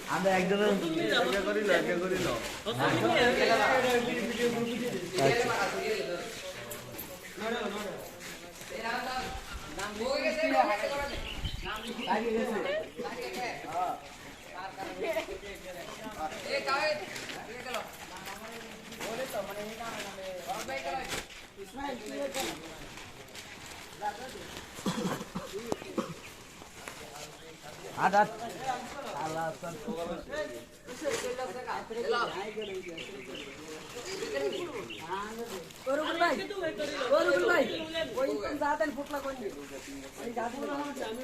আমরা একজন আদাত আল্লাহ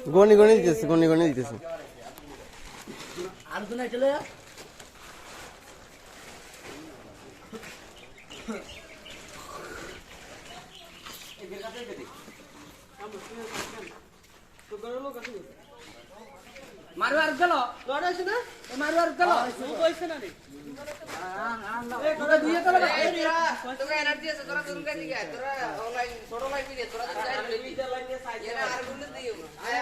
গনি গনি দিতেছে গনি গনি দিতেছে আর কোন চলে মারবার গেল লড় আছে না মারবার গেল কইছে না রে এ তোরা দুইয়ে গেল তোরা এনার্জি আছে তোরা দুন কা দিকে তোরা অনলাইন ছোট লাইন দিলে তোরা তো চাই লইবি লাইন নিয়ে সাইড এরা আর গুণ দিও আয়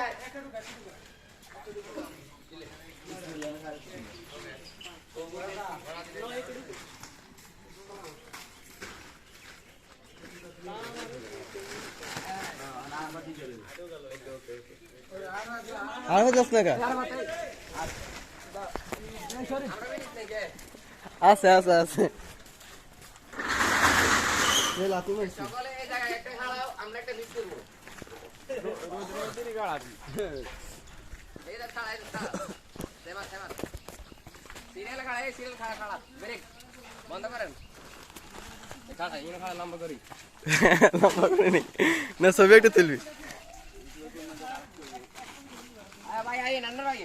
আর হচ্ছে না কা আছে আছে আছে এই লাতি মারছি সকলে এই জায়গায় একটা খাড়াও আমরা একটা মিস করব এইটা খাড়া এটা সেবা সেবা সিরিয়াল খাড়া এই সিরিয়াল খাড়া খাড়া ব্রেক বন্ধ করেন খাড়া ইনো খাড়া লম্বা করি লম্বা করে নি না ছবি একটা তুলবি ভাই আই নান্না ভাই